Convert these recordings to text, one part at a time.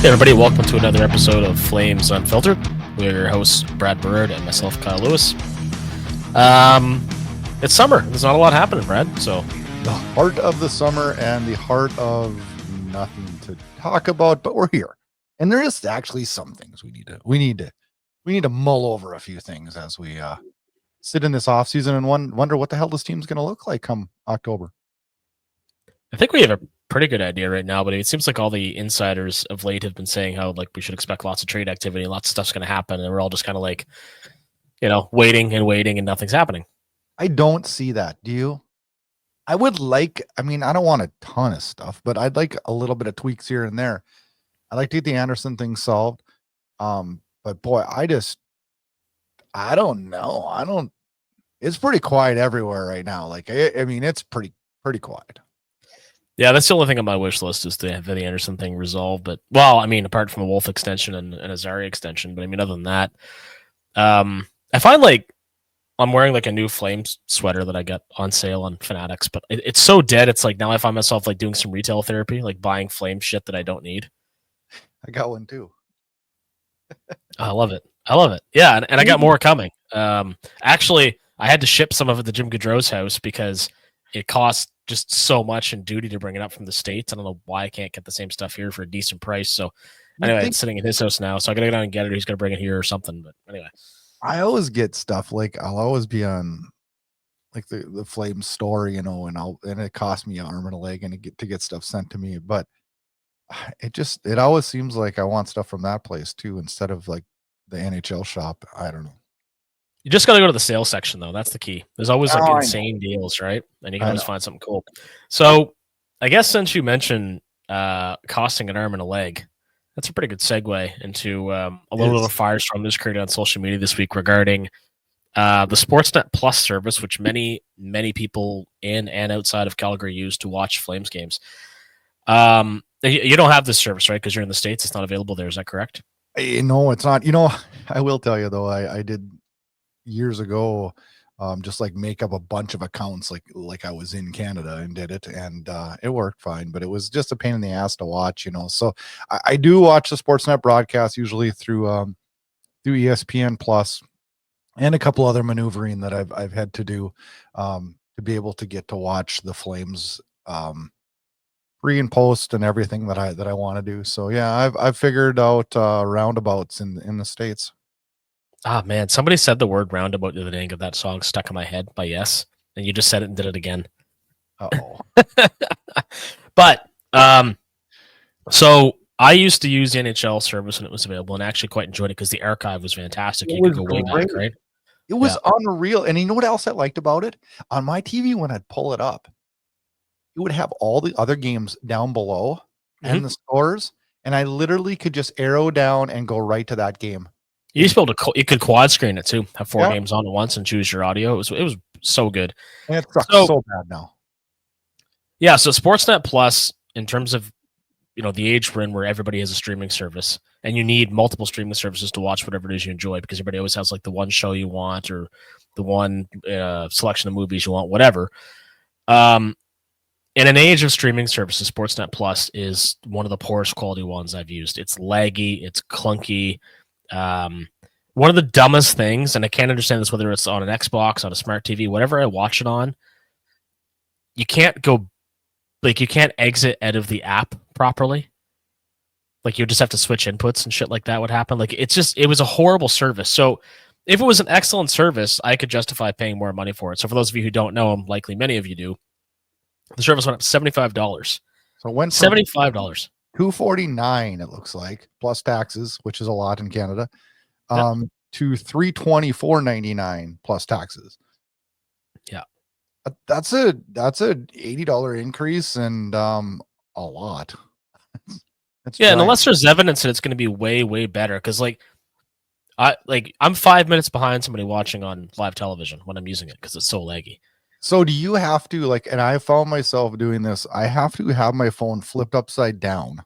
Hey everybody, welcome to another episode of Flames Unfiltered. We're your hosts, Brad Burud and myself, Kyle Lewis. It's summer. There's not a lot happening, Brad. So the heart of the summer and the heart of nothing to talk about, but we're here. And there is actually some things we need to mull over a few things as we sit in this off season and wonder what the hell this team's going to look like come October. I think we have a pretty good idea right now, but it seems like all the insiders of late have been saying how like we should expect lots of trade activity, lots of stuff's going to happen, and we're all just kind of like, waiting and nothing's happening. I don't see that. Do you? I don't want a ton of stuff, but I'd like a little bit of tweaks here and there. I'd like to get the Anderson thing solved. But boy, I don't know. It's pretty quiet everywhere right now. Like, it's pretty quiet. Yeah, that's the only thing on my wish list is to have the Anderson thing resolved. But, apart from a Wolf extension and a Zary extension, but other than that, I find like I'm wearing like a new Flames sweater that I got on sale on Fanatics, but it's so dead. It's like now I find myself like doing some retail therapy, like buying Flame shit that I don't need. I got one too. I love it. Yeah, and I got more coming. Actually, I had to ship some of it to Jim Gaudreau's house because it cost just so much in duty to bring it up from the States. I don't know why I can't get the same stuff here for a decent price. So anyway, it's sitting in his house now. So I got to go down and get it. He's going to bring it here or something. But anyway. I always get stuff like I'll always be on like the Flame store, and it costs me an arm and a leg and to get stuff sent to me. But it always seems like I want stuff from that place too, instead of like the NHL shop. I don't know. You just got to go to the sales section, though. That's the key. There's always like insane deals, right? And you can always find something cool. So I guess since you mentioned costing an arm and a leg, that's a pretty good segue into a little firestorm that was created on social media this week regarding the Sportsnet Plus service, which many people in and outside of Calgary use to watch Flames games. You don't have this service, right? Because you're in the States. It's not available there. Is that correct? No, it's not. I will tell you, though, I did years ago just like make up a bunch of accounts like I was in Canada and did it, and it worked fine, but it was just a pain in the ass to watch, so I do watch the Sportsnet broadcast usually through ESPN Plus and a couple other maneuvering that I've had to do to be able to get to watch the Flames pre and post and everything that I want to do. So yeah, I've figured out roundabouts in the States. Ah, man, somebody said the word roundabout the other day and got that song stuck in my head by Yes, and you just said it and did it again. Uh-oh. But, so I used to use the NHL service when it was available and actually quite enjoyed it because the archive was fantastic. You could go way back, right? It was unreal. And you know what else I liked about it? On my TV, when I'd pull it up, it would have all the other games down below and the scores, and I literally could just arrow down and go right to that game. You used to be able to. You could quad screen it too. Have four games on at once and choose your audio. It was so good. And it sucks so bad now. Yeah. So Sportsnet Plus, in terms of the age we're in, where everybody has a streaming service, and you need multiple streaming services to watch whatever it is you enjoy, because everybody always has like the one show you want or the one selection of movies you want, whatever. In an age of streaming services, Sportsnet Plus is one of the poorest quality ones I've used. It's laggy. It's clunky. One of the dumbest things, and I can't understand this, whether it's on an Xbox, on a smart TV, whatever I watch it on, you can't exit out of the app properly. Like, you just have to switch inputs and shit like that would happen. Like, it was a horrible service. So if it was an excellent service, I could justify paying more money for it. So for those of you who don't know, likely many of you do, the service went up to $75. So it went $75. $249, it looks like, plus taxes, which is a lot in Canada, to $324.99 plus taxes. Yeah, that's a $80 increase, and a lot. And unless there's evidence that it's going to be way, way better, because I'm 5 minutes behind somebody watching on live television when I'm using it because it's so laggy. So do you have to and I found myself doing this, I have to have my phone flipped upside down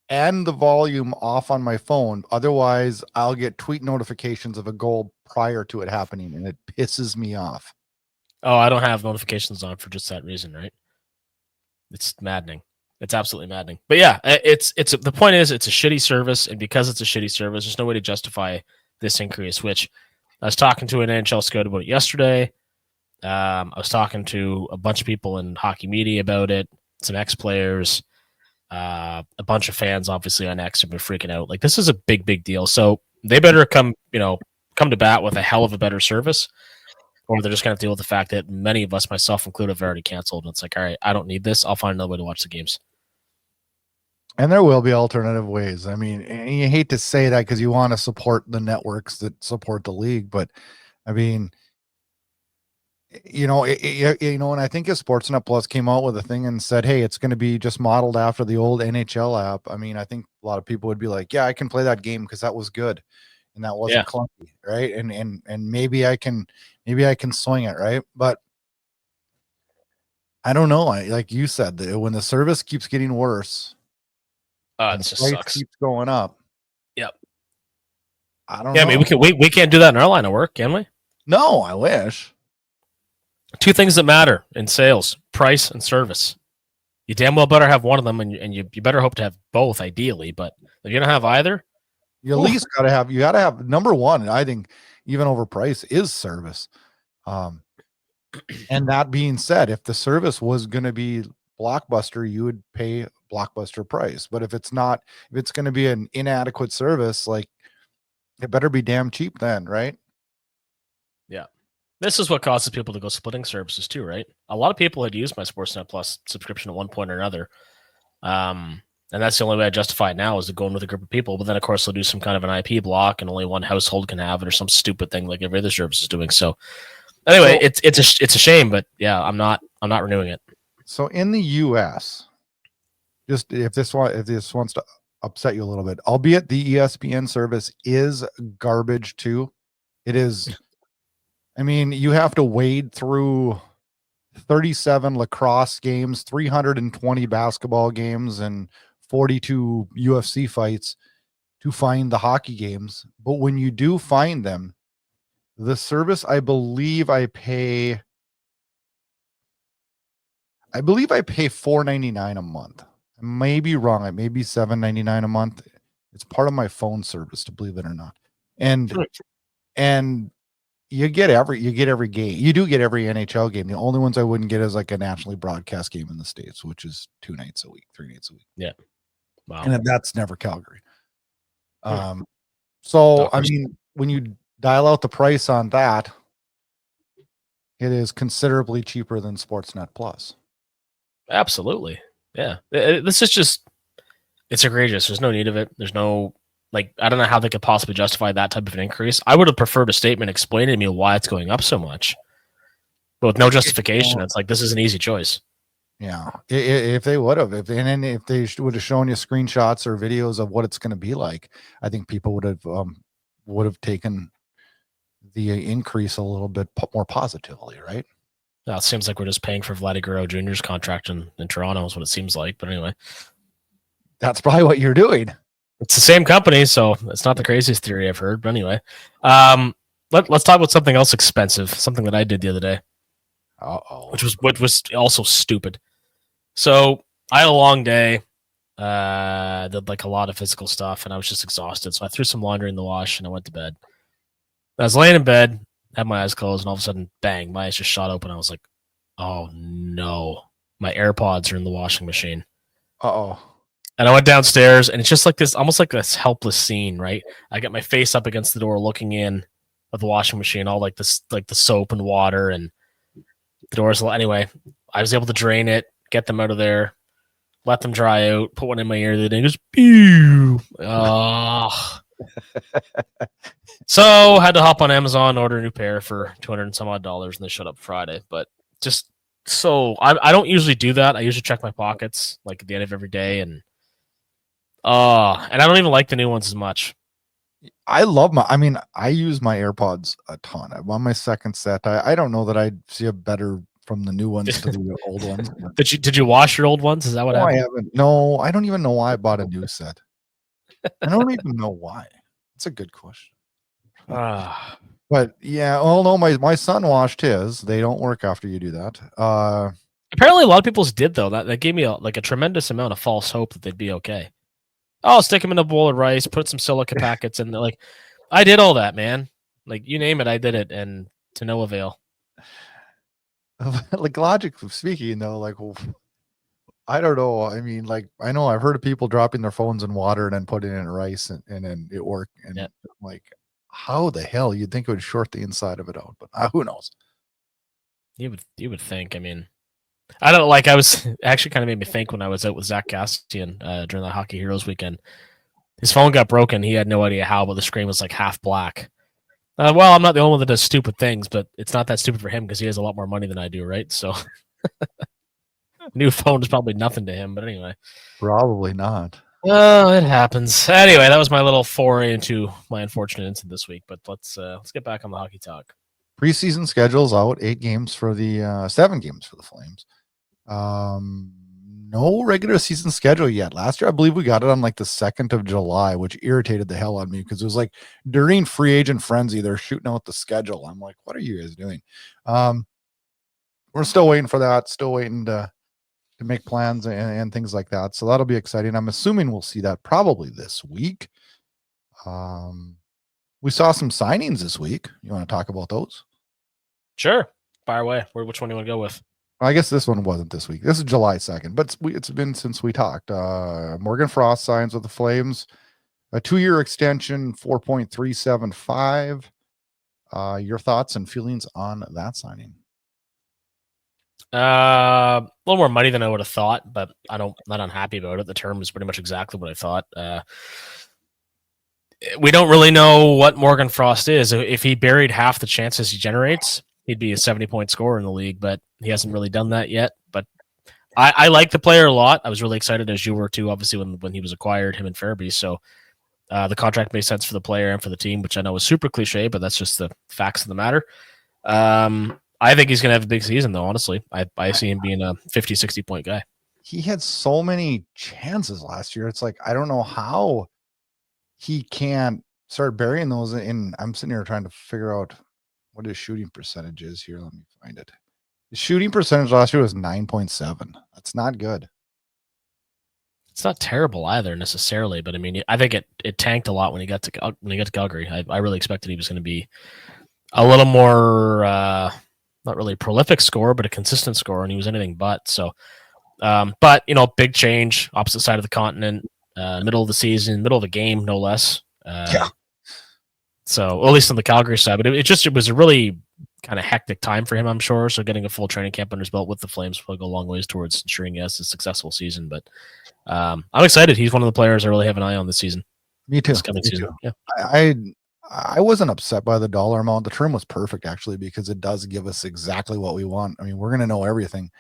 and the volume off on my phone. Otherwise I'll get tweet notifications of a goal prior to it happening, and it pisses me off. Oh, I don't have notifications on for just that reason, right? It's maddening. It's absolutely maddening. But yeah, it's the point is it's a shitty service, and because it's a shitty service, there's no way to justify this increase. Which I was talking to an NHL scout about it yesterday. I was talking to a bunch of people in hockey media about it, some ex-players, a bunch of fans, obviously on X have been freaking out. Like this is a big deal. So they better come to bat with a hell of a better service, or they're just going to deal with the fact that many of us, myself included, have already canceled. And it's like, all right, I don't need this. I'll find another way to watch the games. And there will be alternative ways. I mean, and you hate to say that because you want to support the networks that support the league, but I mean, and I think if Sportsnet Plus came out with a thing and said, "Hey, it's going to be just modeled after the old NHL app," I mean, I think a lot of people would be like, "Yeah, I can play that game because that was good, and that wasn't clunky, right? And maybe I can swing it, right?" But I don't know. Like you said, when the service keeps getting worse. It just sucks. Keeps going up. Yep. I don't know. I mean, we can't do that in our line of work, can we? No, I wish. Two things that matter in sales: price and service. You damn well better have one of them, and you better hope to have both, ideally. But if you don't have either, you at least gotta have number one. I think even over price is service. And that being said, if the service was going to be blockbuster, you would pay blockbuster price. But if it's not, if it's going to be an inadequate service, like it better be damn cheap then, right? Yeah. This is what causes people to go splitting services too, right? A lot of people had used my Sportsnet Plus subscription at one point or another. And that's the only way I justify it now is to go in with a group of people. But then, of course, they'll do some kind of an IP block and only one household can have it or some stupid thing like every other service is doing. So anyway, it's a shame, but yeah, I'm not renewing it. So in the US, just if this wants to upset you a little bit, albeit the ESPN service is garbage too. It is. I mean, you have to wade through 37 lacrosse games, 320 basketball games, and 42 UFC fights to find the hockey games. But when you do find them, the service, I believe I pay $4.99 a month. I may be wrong. It may be $7.99 a month. It's part of my phone service, to believe it or not. And you get every game. You do get every NHL game. The only ones I wouldn't get is like a nationally broadcast game in the States, which is 2 nights a week, 3 nights a week. Yeah. Wow. And that's never Calgary. So I mean, when you dial out the price on that, it is considerably cheaper than Sportsnet Plus. Absolutely. Yeah. This is just, it's egregious. There's no need of it. There's no, like, I don't know how they could possibly justify that type of an increase. I would have preferred a statement explaining to me why it's going up so much. But with no justification, it's like, this is an easy choice. Yeah. If they would have, if they would have shown you screenshots or videos of what it's going to be like, I think people would have taken the increase a little bit more positively, right? It seems like we're just paying for Vladdy Guerrero Jr.'s contract in Toronto is what it seems like. But anyway. That's probably what you're doing. It's the same company, so it's not the craziest theory I've heard. But anyway, let's talk about something else expensive, something that I did the other day. Which was also stupid. So I had a long day, did like a lot of physical stuff, and I was just exhausted. So I threw some laundry in the wash and I went to bed. I was laying in bed, had my eyes closed, and all of a sudden, bang, my eyes just shot open. I was like, oh no, my AirPods are in the washing machine. And I went downstairs, and it's just like this, almost like this helpless scene, right? I got my face up against the door, looking in of the washing machine, all like this, like the soap and water, and the doors. Anyway, I was able to drain it, get them out of there, let them dry out, put one in my ear, then it goes, pew. So had to hop on Amazon, order a new pair for $200 and some odd, and they showed up Friday. But just so I don't usually do that. I usually check my pockets like at the end of every day, and I don't even like the new ones as much. I use my AirPods a ton. I'm on my second set. I don't know that I'd see a better from the new ones to the old ones. Did you wash your old ones? Is that what happened? I haven't. No, I don't even know why I bought a new set. I don't even know why. It's a good question. But yeah, no, my son washed his. They don't work after you do that. Apparently, a lot of people's did though. That gave me a tremendous amount of false hope that they'd be okay. Oh, stick them in a bowl of rice, put some silica packets in. Like, I did all that, man. Like, you name it, I did it, and to no avail. Like logically speaking, though, like I don't know. I mean, like I know I've heard of people dropping their phones in water and then putting it in rice and then it worked. And Yeah. like, how the hell you'd think it would short the inside of it out? But who knows? You would think. I mean, I don't like. I was actually kind of made me think when I was out with Zach Castian during the Hockey Heroes weekend. His phone got broken. He had no idea how, but the screen was like half black. Well, I'm not the only one that does stupid things, but it's not that stupid for him because he has a lot more money than I do, right? So, new phone is probably nothing to him. But anyway, Probably not. oh, it happens. Anyway, that was my little foray into my unfortunate incident this week. But let's get back on the hockey talk. Preseason schedule's out. 7 games for the Flames. No regular season schedule yet. Last year, I believe we got it on like the 2nd of July, which irritated the hell out of me because it was like during free agent frenzy, they're shooting out the schedule. I'm like, what are you guys doing? We're still waiting for that. Still waiting to make plans and things like that. So that'll be exciting. I'm assuming we'll see that probably this week. We saw some signings this week. You want to talk about those? Sure, fire away. Which one do you want to go with? I guess this one wasn't this week. This is July 2nd, but it's been since we talked. Morgan Frost signs with the Flames, a 2-year extension, 4.375. Your thoughts and feelings on that signing? A little more money than I would have thought, but not unhappy about it. The term is pretty much exactly what I thought. We don't really know what Morgan Frost is. If he buried half the chances he generates, he'd be a 70-point scorer in the league, but he hasn't really done that yet. But I like the player a lot. I was really excited, as you were too, obviously, when he was acquired, him and Fairby. So the contract made sense for the player and for the team, which I know is super cliche, but that's just the facts of the matter. I think he's going to have a big season, though, honestly. I see him being a 50, 60-point guy. He had so many chances last year. It's like, I don't know how he can't start burying those in. I'm sitting here trying to figure out what his shooting percentage is here. Let me find it. His shooting percentage last year was 9.7. That's not good. It's not terrible either necessarily, but I mean, I think it tanked a lot when he got to Calgary. I really expected he was going to be a little more not really a prolific scorer, but a consistent scorer, and he was anything but. So, but big change, opposite side of the continent, middle of the season, middle of the game, no less. Yeah. So, at least on the Calgary side, but it was a really kind of hectic time for him, I'm sure. So, getting a full training camp under his belt with the Flames will go a long ways towards ensuring yes a successful season. But I'm excited. He's one of the players I really have an eye on this season. Me too. This coming season. Yeah. I wasn't upset by the dollar amount. The term was perfect actually because it does give us exactly what we want. I mean, we're going to know everything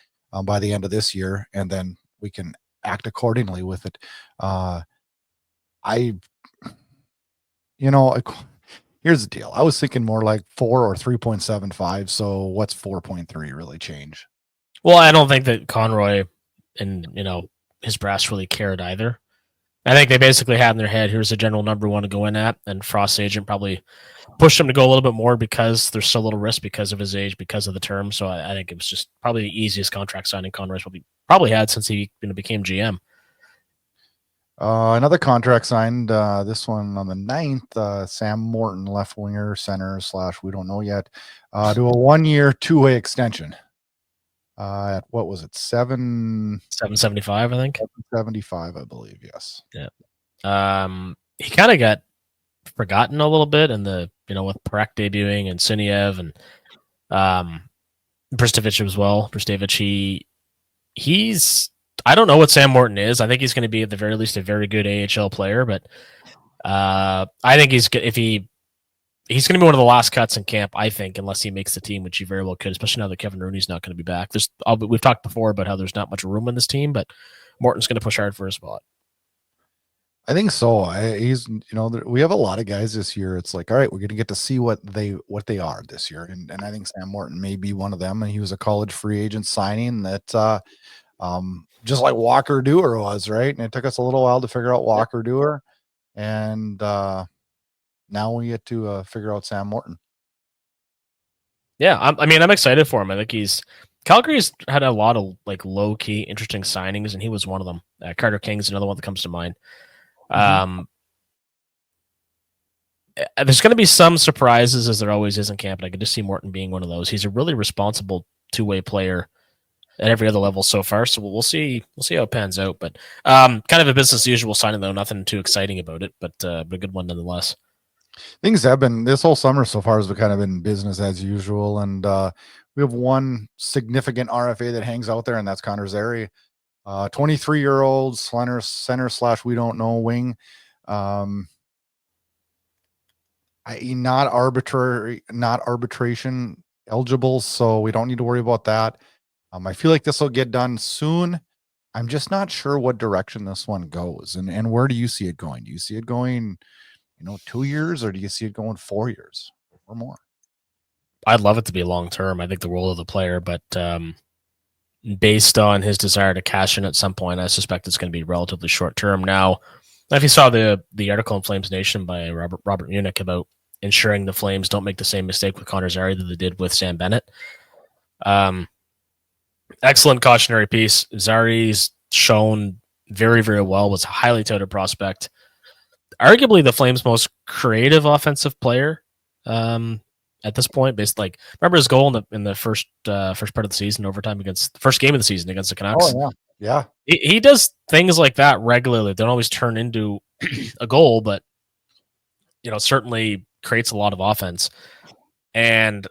by the end of this year, and then we can act accordingly with it. Here's the deal. I was thinking more like 4 or 3.75. So what's 4.3 really change? Well, I don't think that Conroy and his brass really cared either. I think they basically had in their head, here's the general number we want to go in at, and Frost's agent probably pushed him to go a little bit more because there's so little risk because of his age, because of the term. So I think it was just probably the easiest contract signing Conroy's probably had since he became GM. Another contract signed, this one on the 9th, Sam Morton, left winger, center / we don't know yet, to a 1-year, 2-way extension. At what was it? 775, I think. 775, I believe. Yes. Yeah. He kind of got forgotten a little bit in the, with Parak debuting and Siniev and Bristevich as well. Bristevich, he's I don't know what Sam Morton is. I think he's going to be at the very least a very good AHL player, but I think he's going to be one of the last cuts in camp, I think, unless he makes the team, which he very well could, especially now that Kevin Rooney's not going to be back. We've talked before about how there's not much room in this team, but Morton's going to push hard for a spot. I think so. We have a lot of guys this year. It's like, all right, we're going to get to see what they are this year. And I think Sam Morton may be one of them. And he was a college free agent signing that, just like Walker Dewar was, right? And it took us a little while to figure out Walker Dewar. And, now we get to figure out Sam Morton. Yeah, I'm excited for him. I think he's Calgary's had a lot of like low key, interesting signings, and he was one of them. Carter King's another one that comes to mind. There's going to be some surprises, as there always is in camp, and I could just see Morton being one of those. He's a really responsible two-way player at every other level so far. So we'll see. We'll see how it pans out. But kind of a business as usual signing, though. Nothing too exciting about it, but a good one nonetheless. Things have been this whole summer so far has kind of been business as usual, and we have one significant RFA that hangs out there, and that's Connor Zary, 23-year-old center / we don't know wing. Not arbitration eligible, so we don't need to worry about that. I feel like this will get done soon. I'm just not sure what direction this one goes, and where do you see it going? Do you see it going, 2 years, or do you see it going 4 years or more? I'd love it to be long term. I think the world of the player, but based on his desire to cash in at some point, I suspect it's going to be relatively short term. Now, if you saw the article in Flames Nation by Robert Munich about ensuring the Flames don't make the same mistake with Connor Zary that they did with Sam Bennett. Excellent cautionary piece. Zary's shown very, very well, was a highly touted prospect. Arguably the Flames' most creative offensive player at this point. Remember his goal in the first part of the season, overtime against the first game of the season against the Canucks? Oh, yeah. He does things like that regularly. They don't always turn into a goal, but certainly creates a lot of offense. And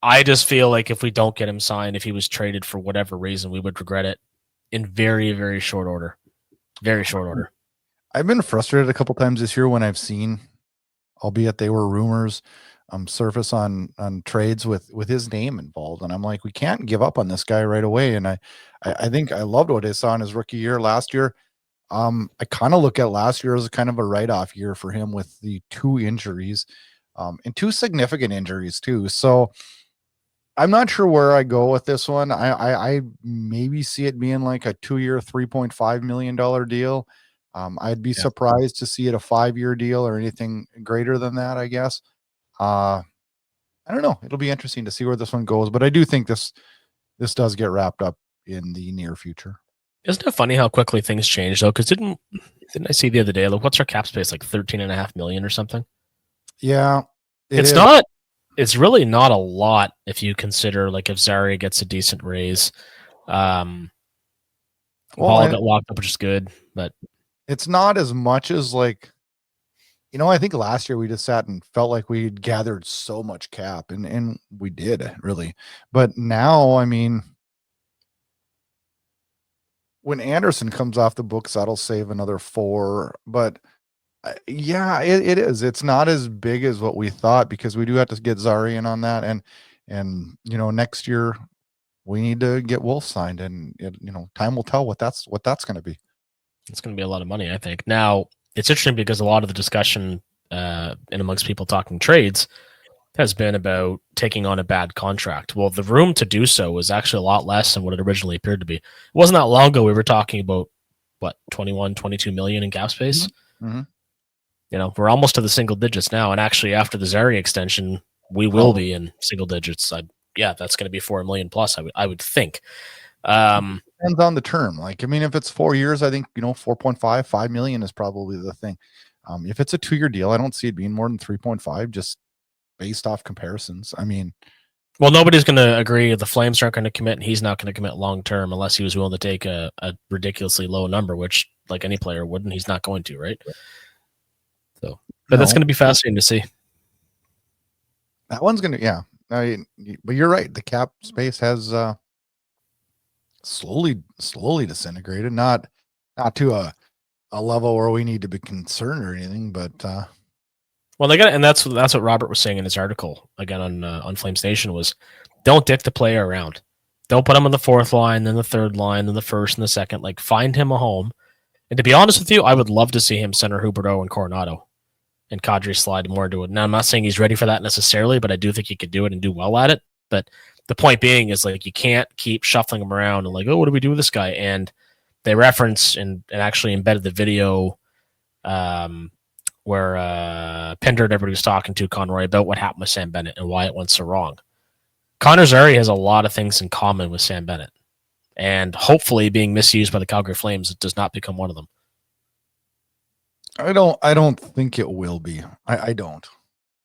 I just feel like if we don't get him signed, if he was traded for whatever reason, we would regret it in very, very short order. Very short order. I've been frustrated a couple times this year when I've seen, albeit they were rumors, surface on trades with his name involved, and I'm like, we can't give up on this guy right away. And I think I loved what I saw in his rookie year last year. I kind of look at last year as kind of a write-off year for him with the 2 injuries, and 2 significant injuries too. So I'm not sure where I go with this one. I maybe see it being like a 2-year, $3.5 million deal. I'd be surprised to see it a 5-year deal or anything greater than that, I guess. I don't know. It'll be interesting to see where this one goes, but I do think this does get wrapped up in the near future. Isn't it funny how quickly things change though? Because didn't I see the other day? Like, what's our cap space? Like $13.5 million or something? Yeah, it's really not a lot if you consider like if Zary gets a decent raise. Paul got locked up, which is good, but it's not as much as like, I think last year we just sat and felt like we'd gathered so much cap, and we did really. But now, I mean, when Anderson comes off the books, that'll save another 4. But yeah, it is. It's not as big as what we thought, because we do have to get Zary in on that, and next year we need to get Wolf signed, and time will tell what that's going to be. It's going to be a lot of money, I think. Now, it's interesting because a lot of the discussion in amongst people talking trades has been about taking on a bad contract. Well, the room to do so was actually a lot less than what it originally appeared to be. It wasn't that long ago we were talking about, 21, 22 million in cap space? Mm-hmm. We're almost to the single digits now. And actually, after the Zary extension, we will be in single digits. That's going to be 4 million plus, I would think. Depends on the term. Like, I mean, if it's 4 years, I think 4.5, 5 million is probably the thing. If it's a 2-year deal, I don't see it being more than 3.5, just based off comparisons. I mean, well, nobody's going to agree. The Flames aren't going to commit, and he's not going to commit long term unless he was willing to take a ridiculously low number, which like any player wouldn't. He's not going to, right? So, but that's going to be fascinating to see. That one's going to, but you're right. The cap space has slowly disintegrated, not to a level where we need to be concerned or anything, but well, they got, and that's what Robert was saying in his article again on Flames Nation was, don't dick the player around. Don't put him on the 4th line, then the 3rd line, then the 1st and the 2nd. Like, find him a home. And to be honest with you, I would love to see him center Huberdeau and Coronado, and Kadri slide more into it. Now, I'm not saying he's ready for that necessarily, but I do think he could do it and do well at it. But the point being is, like, you can't keep shuffling him around and like, oh, what do we do with this guy? And they reference and actually embedded the video where Pinder and everybody was talking to Conroy about what happened with Sam Bennett and why it went so wrong. Connor Zary has a lot of things in common with Sam Bennett, and hopefully being misused by the Calgary Flames, it does not become one of them. I don't think it will be. I don't.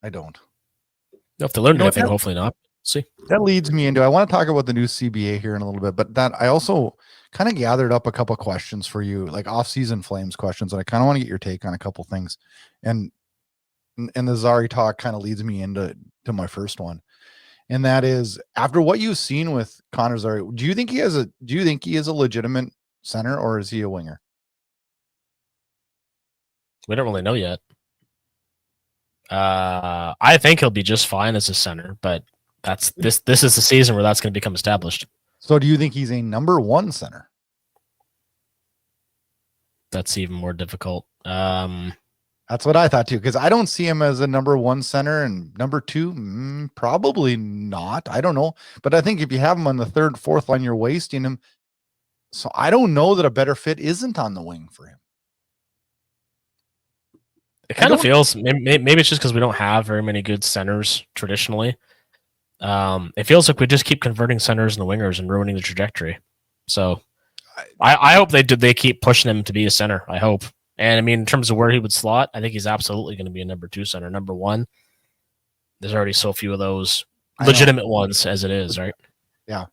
If they learned anything, hopefully not. See, that leads me into, I want to talk about the new CBA here in a little bit, but that I also kind of gathered up a couple questions for you, like off-season Flames questions, and I kind of want to get your take on a couple things. And the Zary talk kind of leads me into my first one. And that is, after what you've seen with Connor Zary, do you think he is a legitimate center, or is he a winger? We don't really know yet. I think he'll be just fine as a center, but this is the season where that's going to become established. So do you think he's a number one center? That's even more difficult. That's what I thought too, because I don't see him as a number one center, and number two, probably not. I don't know. But I think if you have him on the third, fourth line, you're wasting him. So I don't know that a better fit isn't on the wing for him. It kind of feels, maybe it's just because we don't have very many good centers traditionally. It feels like we just keep converting centers into wingers and ruining the trajectory. So I hope they keep pushing him to be a center. I hope. And I mean, in terms of where he would slot, I think he's absolutely going to be a number two center. Number one, there's already so few of those legitimate ones as it is, right? Yeah.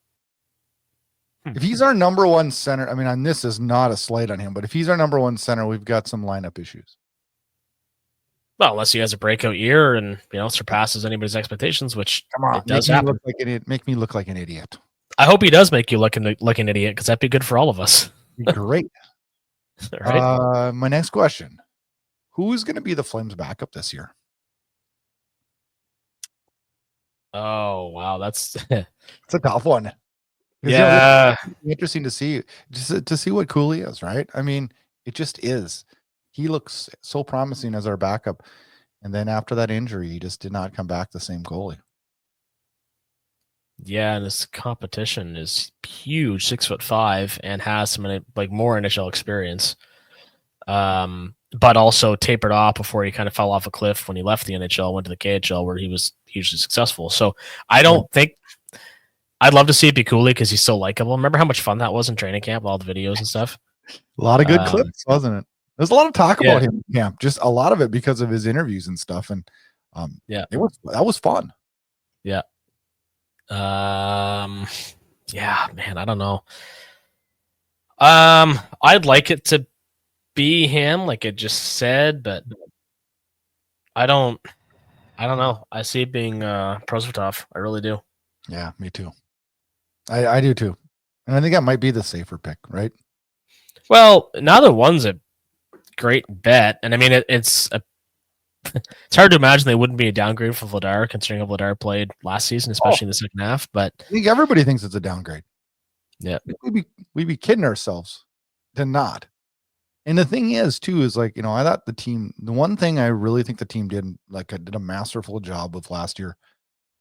If he's our number one center, I mean, and this is not a slight on him, but if he's our number one center, we've got some lineup issues. Well, unless he has a breakout year and surpasses anybody's expectations, which it does happen. Make me look like an idiot. I hope he does make you look an idiot, because that'd be good for all of us. Great. Right. My next question: who's going to be the Flames' backup this year? Oh wow, that's it's a tough one. Yeah, interesting to see, just to see what Cooley is. Right? I mean, it just is. He looks so promising as our backup, and then after that injury, he just did not come back the same goalie. Yeah, and this competition is huge, 6'5", and has some more NHL experience. But also tapered off before he kind of fell off a cliff when he left the NHL, went to the KHL where he was hugely successful. So I don't think I'd love to see it be Cooley because he's so likable. Remember how much fun that was in training camp, all the videos and stuff? A lot of good clips, wasn't it? There's a lot of talk about him in camp, just a lot of it because of his interviews and stuff. And that was fun. Yeah. Yeah, man, I don't know. I'd like it to be him, like it just said, but I don't know. I see it being Prosvetov. I really do. Yeah, me too. I do too. And I think that might be the safer pick, right? Well, neither one's a great bet. And I mean, it's hard to imagine they wouldn't be a downgrade for Vladar, considering how Vladar played last season, especially in the second half. But I think everybody thinks it's a downgrade. Yeah. We'd be kidding ourselves to not. And the thing is, too, is I thought the one thing I really think the team did a masterful job with last year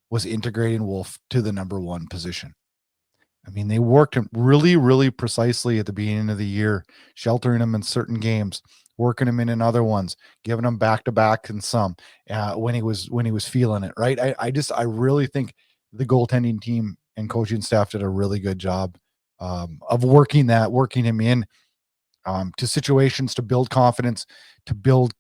was integrating Wolf to the number one position. I mean, they worked him really, really precisely at the beginning of the year, sheltering him in certain games, working him in other ones, giving him back-to-back in some when he was feeling it, right? I really think the goaltending team and coaching staff did a really good job of working him in to situations, to build confidence, to build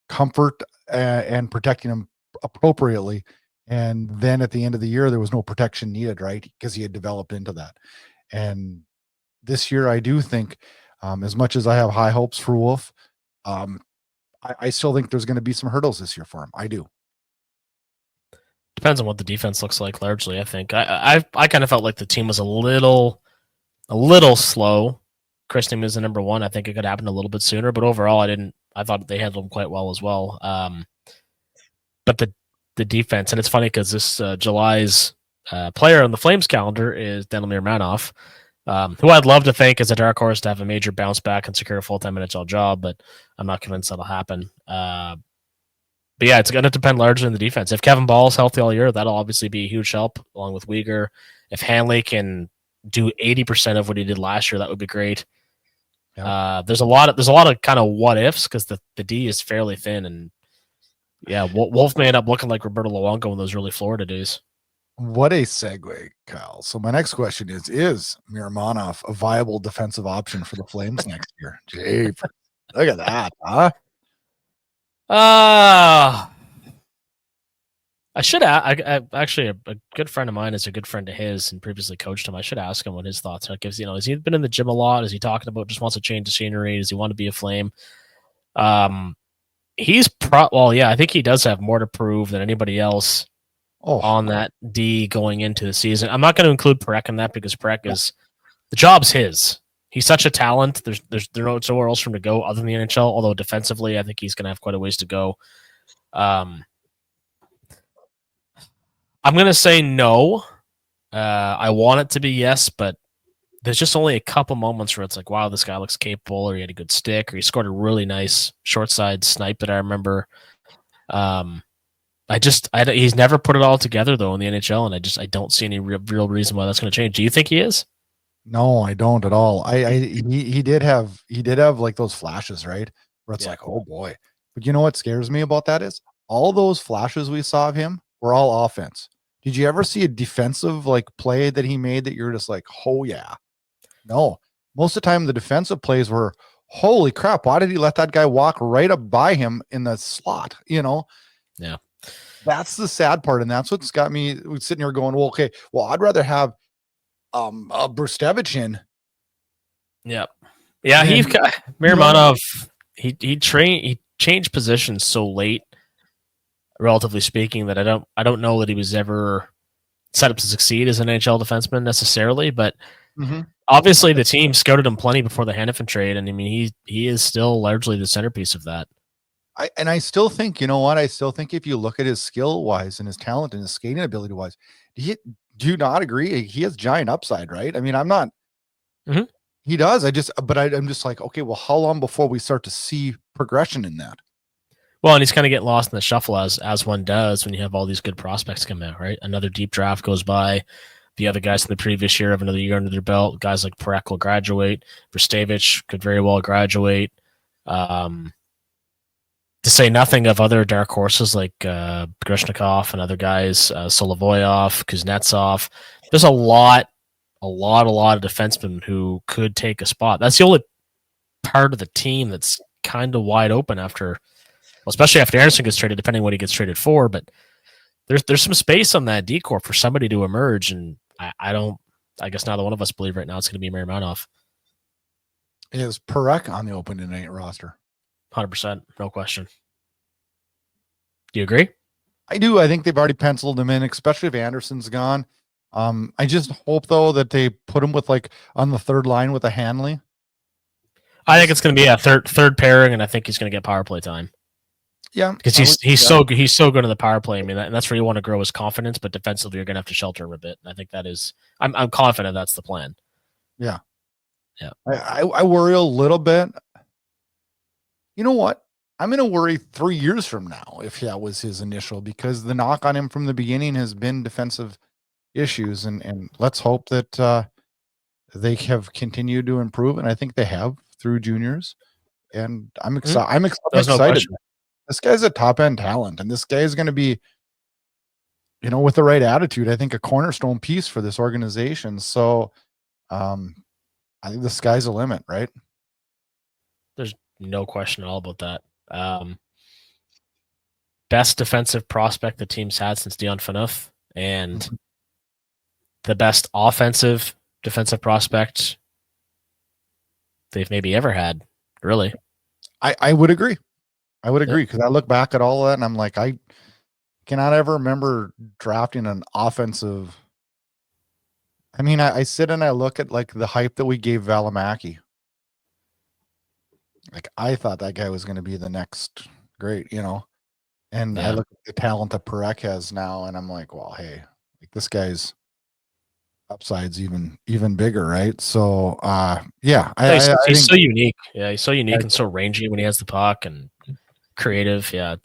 comfort, and protecting him appropriately. And then at the end of the year, there was no protection needed, right? Because he had developed into that. And this year, I do think, as much as I have high hopes for Wolf, I still think there's going to be some hurdles this year for him. I do. Depends on what the defense looks like. Largely, I think I kind of felt like the team was a little slow. Christine was the number one. I think it could happen a little bit sooner, but overall, I thought they handled him quite well as well. But the defense, and it's funny because this July's player on the Flames calendar is Danilmir Manov, who I'd love to think is a dark horse to have a major bounce back and secure a full-time NHL job, but I'm not convinced that'll happen. But yeah, it's going to depend largely on the defense. If Kevin Ball's healthy all year, that'll obviously be a huge help, along with Uyghur. If Hanley can do 80% of what he did last year, that would be great. Yeah. There's a lot of kind of what ifs because the D is fairly thin, and yeah, Wolf may end up looking like Roberto Luongo in those early Florida days. What a segue, Kyle. So my next question is Miramonov a viable defensive option for the Flames next year? Jay, look at that, huh? I should actually a good friend of mine is a good friend of his and previously coached him. I should ask him what his thoughts are. Because has he been in the gym a lot? Is he talking about just wants to change the scenery? Does he want to be a Flame? I think he does have more to prove than anybody else on that D going into the season. I'm not going to include Perek in that because Perek is the job's his. He's such a talent. There's nowhere else for him to go other than the NHL. Although defensively, I think he's going to have quite a ways to go. I'm going to say no. I want it to be yes, but there's just only a couple moments where it's like, wow, this guy looks capable, or he had a good stick, or he scored a really nice short side snipe that I remember. He's never put it all together though in the NHL, and I don't see any real reason why that's going to change. Do you think he is? No, I don't at all. He did have like those flashes, right? Where it's like, oh boy. But you know what scares me about that is all those flashes we saw of him were all offense. Did you ever see a defensive like play that he made that you're just like, oh yeah? No. Most of the time the defensive plays were, holy crap, why did he let that guy walk right up by him in the slot? Yeah. That's the sad part. And that's what's got me sitting here going, well, okay, well, I'd rather have Brustevich in. Yep. Yeah, Miramonov, he changed positions so late, relatively speaking, that I don't know that he was ever set up to succeed as an NHL defenseman necessarily, but obviously the team scouted him plenty before the Hannafin trade, and I mean he is still largely the centerpiece of that. I still think, you know what? I still think if you look at his skill wise and his talent and his skating ability wise, do you not agree? He has giant upside, right? I mean, I'm not. He does. I'm just like, okay, well, how long before we start to see progression in that? Well, and he's kind of getting lost in the shuffle as one does when you have all these good prospects come out, right? Another deep draft goes by. The other guys in the previous year have another year under their belt. Guys like Perek will graduate. Brustevich could very well graduate. To say nothing of other dark horses like Grishnikov and other guys, Solovoyov, Kuznetsov. There's a lot of defensemen who could take a spot. That's the only part of the team that's kind of wide open especially after Anderson gets traded, depending on what he gets traded for. But there's some space on that D corp for somebody to emerge, and I guess neither one of us believe right now it's going to be Miramonov. Is Perek on the opening night roster? 100%, no question. Do you agree? I do. I think they've already penciled him in, especially if Anderson's gone. I just hope though that they put him with like on the third line with a Hanley. I think it's going to be a third pairing, and I think he's going to get power play time. Yeah, because he's so good in the power play. I mean, that's where you want to grow his confidence, but defensively you're going to have to shelter him a bit. And I think that is, I'm confident that's the plan. Yeah. Yeah. I worry a little bit. You know what? I'm going to worry 3 years from now if that was his initial, because the knock on him from the beginning has been defensive issues. And let's hope that they have continued to improve. And I think they have through juniors. And I'm excited. I'm excited. This guy's a top end talent, and this guy is going to be, with the right attitude, I think a cornerstone piece for this organization. So I think the sky's the limit, right? There's no question at all about that. Best defensive prospect the team's had since Dion Phaneuf, and the best offensive defensive prospect they've maybe ever had, really. I would agree. I would agree, because I look back at all of that and I'm like, I cannot ever remember drafting an offensive. I mean, I sit and I look at like the hype that we gave Valimaki. Like, I thought that guy was going to be the next great, and I look at the talent that Perek has now and I'm like, well, hey, like this guy's upside's even bigger, right? So he's so unique. Yeah, he's so unique and so rangy when he has the puck and creative. Yeah,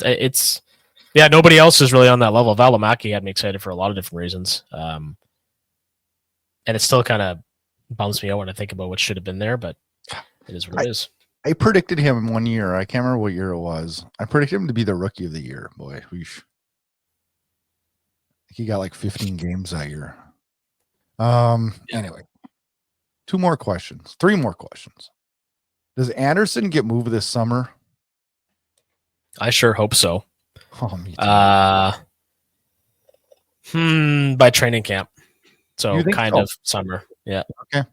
nobody else is really on that level. Valimaki had me excited for a lot of different reasons, and it still kind of bums me out when I think about what should have been there, but it is what it is. I predicted him 1 year. I can't remember what year it was. I predicted him to be the rookie of the year. Boy, He got like 15 games that year. Anyway, 3 more questions. Does Anderson get moved this summer? I sure hope so. Oh, me too. By training camp. So kind so? of summer. Yeah. Okay.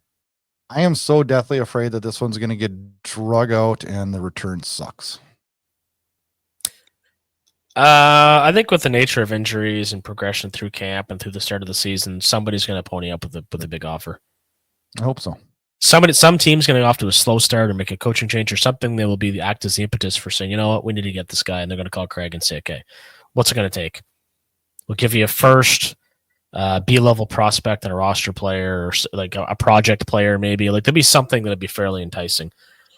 I am so deathly afraid that this one's going to get drug out and the return sucks. I think with the nature of injuries and progression through camp and through the start of the season, somebody's going to pony up with a big offer. I hope so. Some team's going to go off to a slow start or make a coaching change or something. They will be the act as the impetus for saying, you know what, we need to get this guy, and they're going to call Craig and say, okay, what's it going to take? We'll give you a first B-level prospect and a roster player, or like a project player, maybe. Like there'll be something that'll be fairly enticing.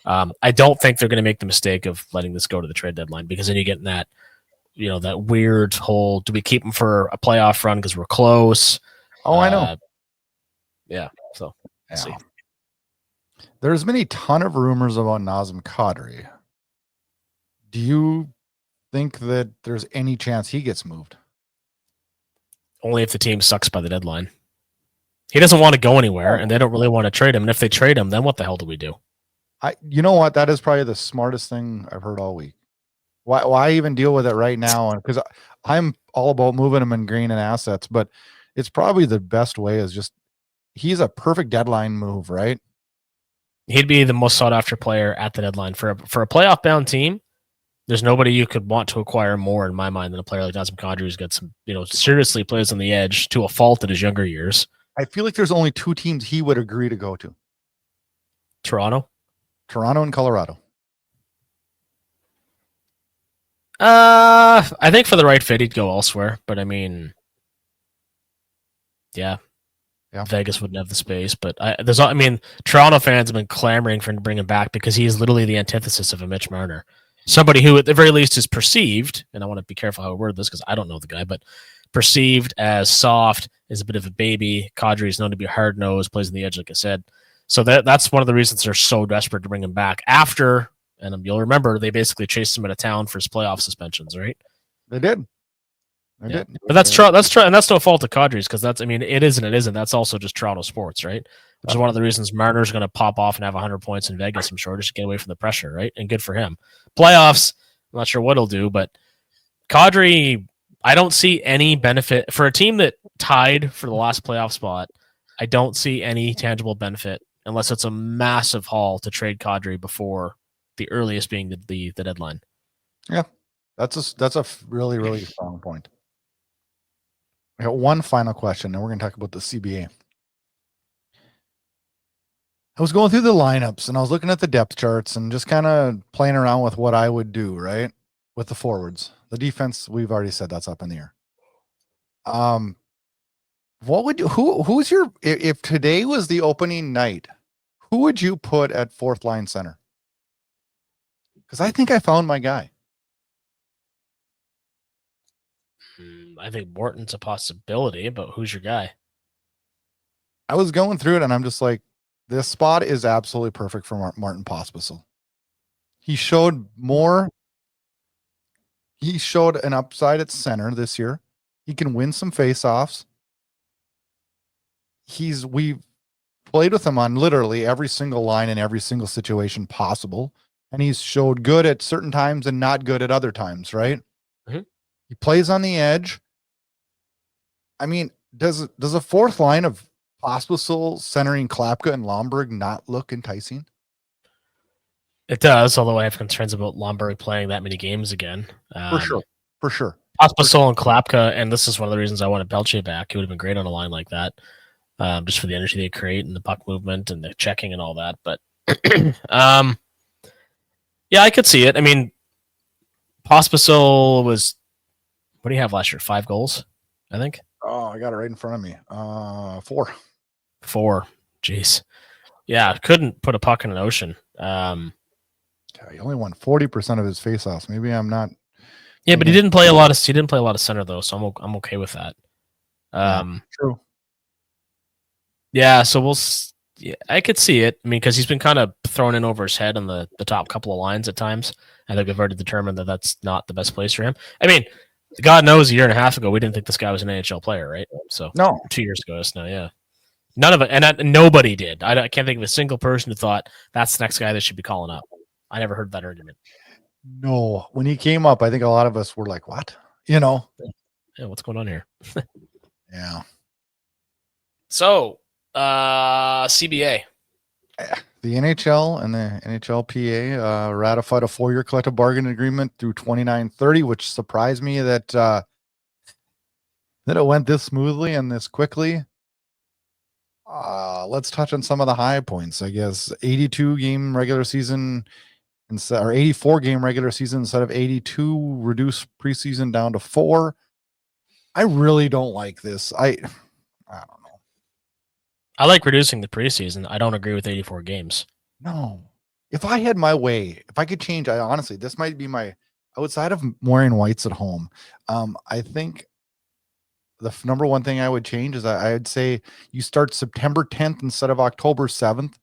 I don't think they're going to make the mistake of letting this go to the trade deadline, because then you get in that, that weird whole, do we keep him for a playoff run because we're close? Oh, I know. Yeah. So yeah. See. There's been a ton of rumors about Nazem Kadri. Do you think that there's any chance he gets moved? Only if the team sucks by the deadline. He doesn't want to go anywhere, and they don't really want to trade him. And if they trade him, then what the hell do we do? You know what? That is probably the smartest thing I've heard all week. Why even deal with it right now? Because I'm all about moving him and green and assets, but it's probably the best way is just, he's a perfect deadline move, right? He'd be the most sought after player at the deadline for a playoff bound team. There's nobody you could want to acquire more in my mind than a player like Nazem Kadri, who's got some, seriously plays on the edge to a fault in his younger years. I feel like there's only 2 teams he would agree to go to. Toronto and Colorado. I think for the right fit, he'd go elsewhere. But I mean, yeah. Vegas wouldn't have the space. But Toronto fans have been clamoring for him to bring him back because he is literally the antithesis of a Mitch Marner. Somebody who, at the very least, is perceived, and I want to be careful how I word this because I don't know the guy, but perceived as soft, is a bit of a baby. Kadri is known to be hard-nosed, plays on the edge, like I said. So that's one of the reasons they're so desperate to bring him back after. And you'll remember they basically chased him out of town for his playoff suspensions, right? They did. But that's true. And that's no fault of Kadri's, because it is and it isn't. That's also just Toronto sports, right? Which is one of the reasons Marner's going to pop off and have 100 points in Vegas, I'm sure, just to get away from the pressure, right? And good for him. Playoffs, I'm not sure what he'll do, but Kadri, I don't see any benefit for a team that tied for the last playoff spot. I don't see any tangible benefit unless it's a massive haul to trade Kadri before the earliest being the deadline. Yeah, that's a really, really strong point. I got one final question, and we're going to talk about the CBA. I was going through the lineups, and I was looking at the depth charts and just kind of playing around with what I would do, right, with the forwards. The defense, we've already said that's up in the air. What would you, who's your, if today was the opening night, who would you put at 4th line center? Because I think I found my guy. I think Morton's a possibility, but who's your guy? I was going through it, and I'm just like, this spot is absolutely perfect for Martin Pospisil. He showed more. He showed an upside at center this year. He can win some faceoffs. We've played with him on literally every single line in every single situation possible. And he's showed good at certain times and not good at other times, right? Mm-hmm. He plays on the edge. I mean, does a 4th line of Pospisil centering Klapka and Lomberg not look enticing? It does, although I have concerns about Lomberg playing that many games again. For sure. Pospisil and Klapka, and this is one of the reasons I wanted Pelche back. He would have been great on a line like that, just for the energy they create and the puck movement and the checking and all that. But yeah, I could see it. I mean, Pospisil was, what do you have last year? 5 goals, I think. Oh, I got it right in front of me. 4. 4. Jeez. Yeah, couldn't put a puck in an ocean. He only won 40% of his faceoffs. Maybe I'm not. Yeah, but he didn't play a lot of center though, so I'm okay with that. True. Yeah, so I could see it. I mean, because he's been kind of thrown in over his head on the top couple of lines at times. I think we've already determined that that's not the best place for him. I mean, God knows a year and a half ago, we didn't think this guy was an NHL player, right? So No. 2 years ago, just now, yeah. None of it, and nobody did. I can't think of a single person who thought that's the next guy that should be calling up. I never heard that argument. No. When he came up, I think a lot of us were like, what? You know? Yeah, what's going on here? Yeah. So, CBA. The NHL and the NHLPA ratified a 4-year collective bargaining agreement through 29/30, which surprised me that it went this smoothly and this quickly. Let's touch on some of the high points, I guess. 82 game regular season or 84 game regular season instead of 82, reduced preseason down to 4. I really don't like this. I don't know. I like reducing the preseason. I don't agree with 84 games. No. If I had my way, if I could change, I honestly, this might be my outside of wearing whites at home. I think the number one thing I would change is I'd say you start September 10th instead of October 7th,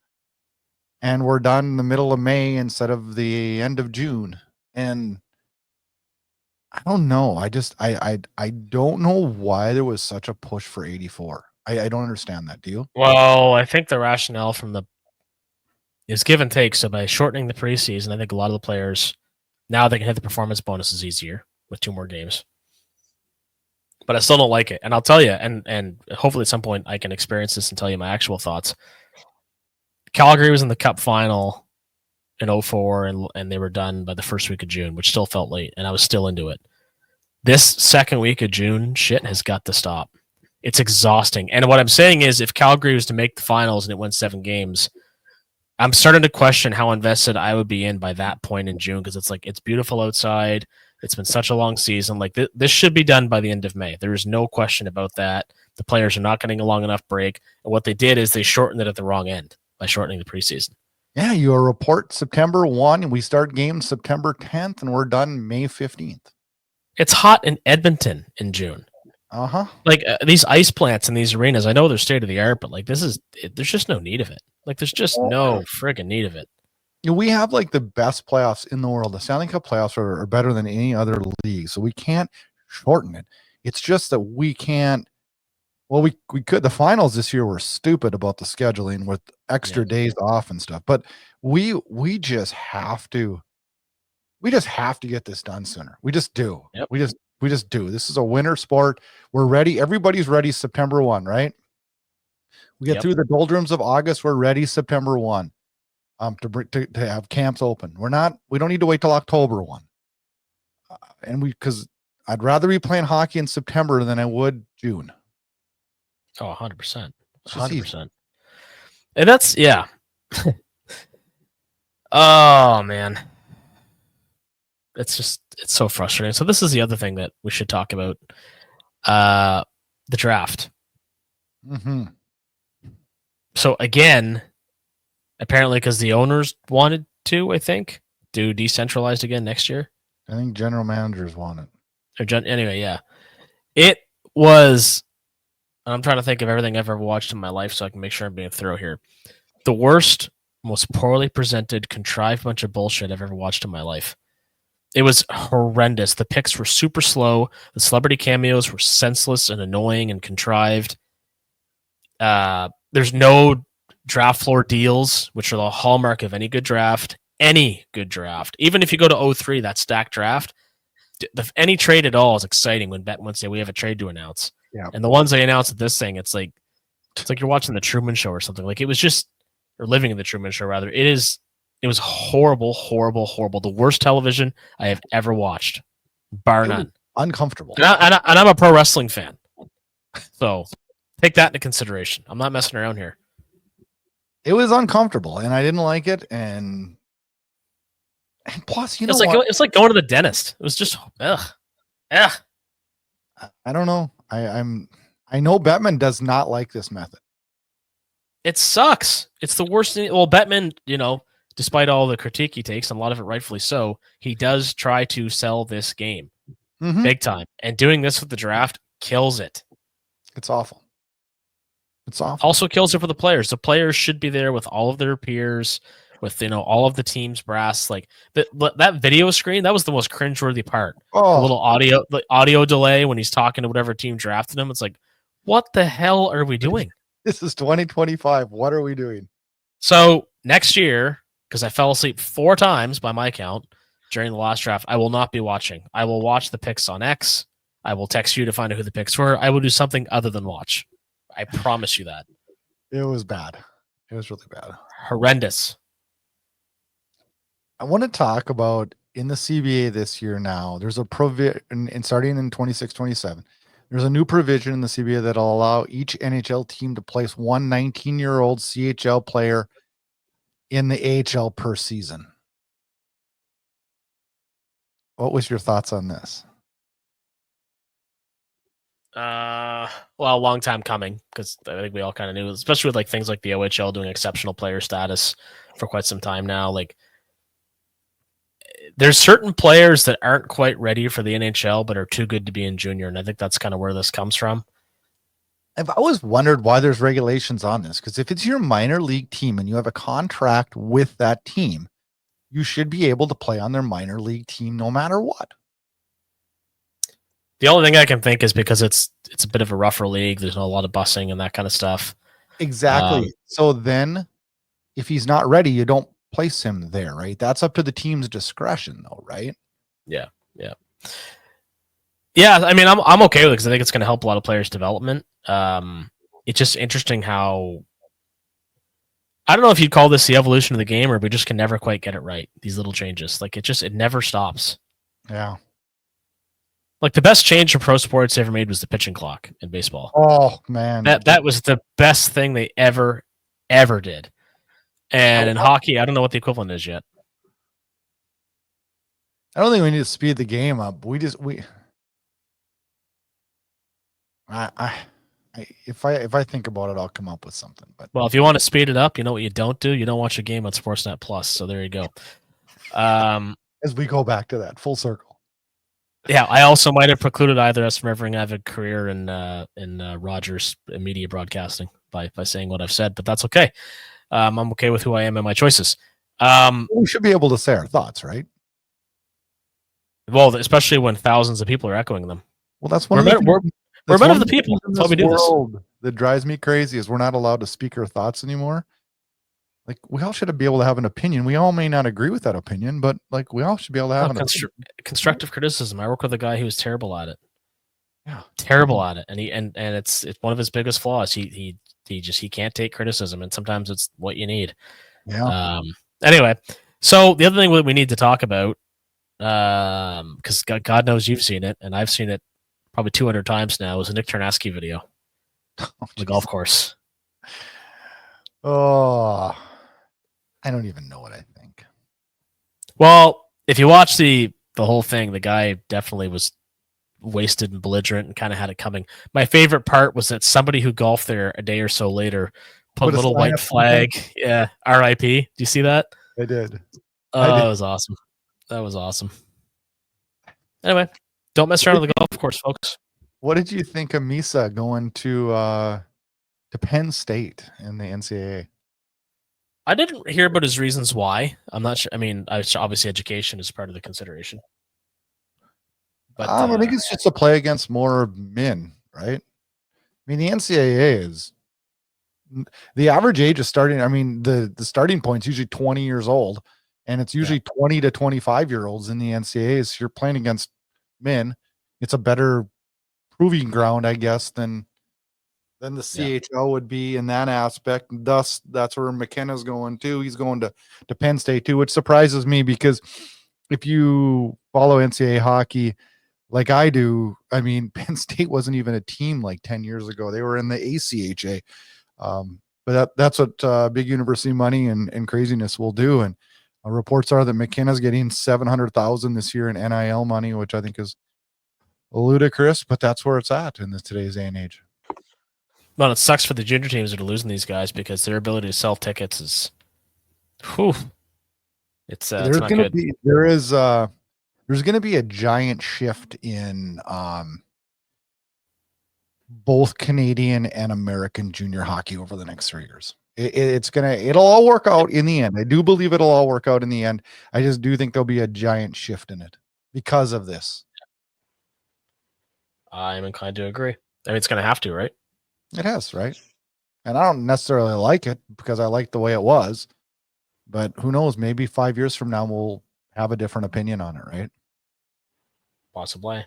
and we're done in the middle of May instead of the end of June. And I don't know. I don't know why there was such a push for 84. I don't understand that. Do you? Well, I think the rationale from the is give and take. So by shortening the preseason, I think a lot of the players now they can hit the performance bonuses easier with 2 more games. But I still don't like it, and I'll tell you, and hopefully at some point I can experience this and tell you my actual thoughts. Calgary was in the Cup final in 04, and they were done by the first week of June, which still felt late, and I was still into it. This second week of June, shit has got to stop. It's exhausting. And what I'm saying is, if Calgary was to make the finals and it went 7 games, I'm starting to question how invested I would be in by that point in June, because it's like, it's beautiful outside. It's been such a long season. Like this should be done by the end of May. There is no question about that. The players are not getting a long enough break. And what they did is they shortened it at the wrong end by shortening the preseason. Yeah, you report September 1, and we start games September 10th, and we're done May 15th. It's hot in Edmonton in June. Uh-huh. Like these ice plants in these arenas, I know they're state of the art, but like there's just no need of it. Like there's just no friggin' need of it. We have like the best playoffs in the world. The Stanley Cup playoffs are better than any other league, so we can't shorten it. It's just that we can't. Well, we could. The finals this year were stupid about the scheduling with extra days off and stuff. But we just have to. We just have to get this done sooner. We just do. Yep. We just do. This is a winter sport. We're ready. Everybody's ready September 1, right? We get through the doldrums of August. We're ready September 1. To have camps open. We don't need to wait till October 1. Because I'd rather be playing hockey in September than I would June. Oh, 100%. 100%. And that's, yeah. Oh, man. It's so frustrating. So this is the other thing that we should talk about. The draft. Mm-hmm. So again, apparently because the owners wanted to, I think, do decentralized again next year. I think general managers want it. Anyway, yeah. It was, I'm trying to think of everything I've ever watched in my life so I can make sure I'm being thorough here. The worst, most poorly presented, contrived bunch of bullshit I've ever watched in my life. It was horrendous. The picks were super slow. The celebrity cameos were senseless and annoying and contrived. There's no draft floor deals, which are the hallmark of any good draft. Any good draft. Even if you go to 03, that stacked draft, any trade at all is exciting when Bettman say we have a trade to announce. Yeah. And the ones they announced at this thing, it's like you're watching the Truman Show or something. Like it was just, or living in the Truman Show rather. It was horrible, horrible, horrible. The worst television I have ever watched, bar none. Uncomfortable. And I'm a pro wrestling fan, so take that into consideration. I'm not messing around here. It was uncomfortable, and I didn't like it. And plus, it's like going to the dentist. It was just ugh. I don't know. I know Bettman does not like this method. It sucks. It's the worst thing. Well, Bettman, despite all the critique he takes, and a lot of it rightfully so, he does try to sell this game big time. And doing this with the draft kills it. It's awful. It's awful. Also kills it for the players. The players should be there with all of their peers, with all of the teams brass. Like that video screen, that was the most cringeworthy part. Oh, the little audio delay when he's talking to whatever team drafted him. It's like, what the hell are we doing? This is 2025. What are we doing? So next year, because I fell asleep 4 times by my count during the last draft, I will not be watching. I will watch the picks on X. I will text you to find out who the picks were. I will do something other than watch. I promise you that. It was bad. It was really bad. Horrendous. I want to talk about in the CBA this year now. There's a provision, and starting in 26-27, there's a new provision in the CBA that'll allow each NHL team to place one 19-year-old CHL player in the AHL per season. What was your thoughts on this? Well, a long time coming, because I think we all kind of knew, especially with like things like the OHL doing exceptional player status for quite some time now. Like, there's certain players that aren't quite ready for the NHL, but are too good to be in junior, and I think that's kind of where this comes from. I've always wondered why there's regulations on this, because if it's your minor league team and you have a contract with that team, you should be able to play on their minor league team no matter what. The only thing I can think is because it's a bit of a rougher league. There's not a lot of busing and that kind of stuff. Exactly. So then if he's not ready, you don't place him there, right? That's up to the team's discretion though, right? Yeah. I mean, I'm okay with it because I think it's going to help a lot of players' development. It's just interesting how, I don't know if you'd call this the evolution of the game, or we just can never quite get it right. These little changes, like it never stops. Yeah. Like the best change for pro sports ever made was the pitching clock in baseball. Oh man, that was the best thing they ever did. And in hockey, I don't know what the equivalent is yet. I don't think we need to speed the game up. If I think about it, I'll come up with something. But well, if you want to speed it up, you know what you don't do? You don't watch a game on Sportsnet Plus. So there you go. As we go back to that full circle. Yeah, I also might have precluded either of us from ever having a career in Rogers media broadcasting by saying what I've said, but that's okay. I'm okay with who I am and my choices. We should be able to say our thoughts, right? Well, especially when thousands of people are echoing them. Well, that's one we're men of the people. That's why we do this. That drives me crazy is we're not allowed to speak our thoughts anymore. Like, we all should be able to have an opinion. We all may not agree with that opinion, but like we all should be able to have constructive criticism. I work with a guy who's terrible at it. Yeah, terrible at it, and it's one of his biggest flaws. He can't take criticism, and sometimes it's what you need. Yeah. Anyway, so the other thing that we need to talk about, because God knows you've seen it, and I've seen it probably 200 times now, is a Nick Ternasky video on the golf course. Oh, I don't even know what I think. Well, if you watch the whole thing, the guy definitely was wasted and belligerent and kind of had it coming. My favorite part was that somebody who golfed there a day or so later put a little white flag. Yeah, R.I.P. Do you see that? I did. That was awesome. That was awesome. Anyway, don't mess around with the golf course, folks. What did you think of Misa going to Penn State in the NCAA? I didn't hear about his reasons why. I'm not sure. I mean, obviously education is part of the consideration. But I think it's just to play against more men, right? I mean, the NCAA is the average age of starting. I mean, the starting point is usually 20 years old, and it's usually 20 to 25-year-olds in the NCAA. So you're playing against men. It's a better proving ground, I guess, than the CHL would be in that aspect. Thus, that's where McKenna's going too. He's going to Penn State too, which surprises me because if you follow NCAA hockey like I do, I mean, Penn State wasn't even a team like 10 years ago. They were in the ACHA. But that's what big university money and craziness will do. And reports are that McKenna's getting $700,000 this year in NIL money, which I think is ludicrous, but that's where it's at in today's day and age. Well, it sucks for the junior teams that are losing these guys because their ability to sell tickets is, it's not good. There's going to be a giant shift in both Canadian and American junior hockey over the next 3 years. It'll all work out in the end. I do believe it'll all work out in the end. I just do think there'll be a giant shift in it because of this. I'm inclined to agree. I mean, it's going to have to, right? It has, right? And I don't necessarily like it because I like the way it was, but who knows? Maybe 5 years from now, we'll have a different opinion on it, right? Possibly.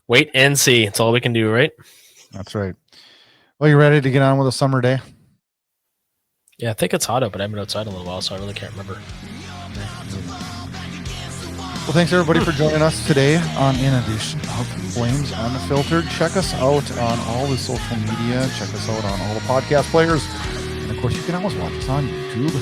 Wait and see. That's all we can do, right? That's right. Well, you ready to get on with a summer day? Yeah, I think it's hot out, but I've been outside a little while, so I really can't remember. Well, thanks everybody for joining us today on an edition of Flames Unfiltered. Check us out on all the social media. Check us out on all the podcast players. And of course, you can always watch us on YouTube.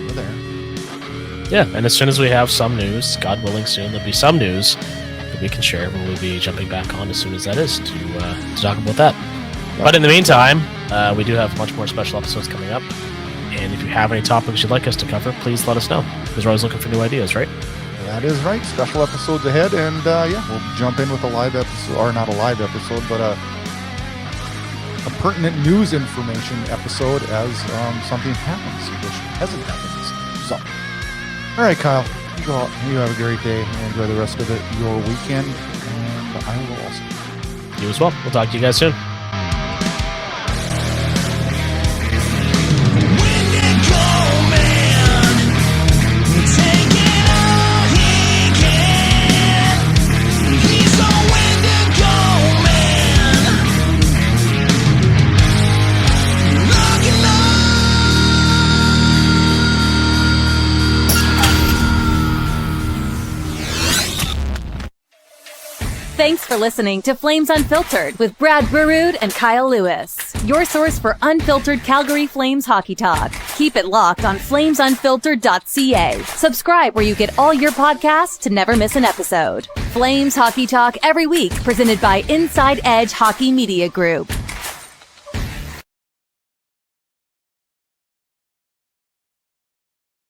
We're there. Yeah, and as soon as we have some news, God willing, soon there'll be some news that we can share. We'll be jumping back on as soon as that is to talk about that. Yep. But in the meantime, we do have much more special episodes coming up. And if you have any topics you'd like us to cover, please let us know, because we're always looking for new ideas, right? That is right. Special episodes ahead, and we'll jump in with a live episode, or not a live episode, but a pertinent news information episode as something happens, which hasn't happened. So, all right, Kyle, you go out. You have a great day, and enjoy the rest of your weekend, and I will also. You as well. We'll talk to you guys soon. Thanks for listening to Flames Unfiltered with Brad Burud and Kyle Lewis, your source for unfiltered Calgary Flames hockey talk. Keep it locked on flamesunfiltered.ca. Subscribe where you get all your podcasts to never miss an episode. Flames hockey talk every week, presented by Inside Edge Hockey Media Group.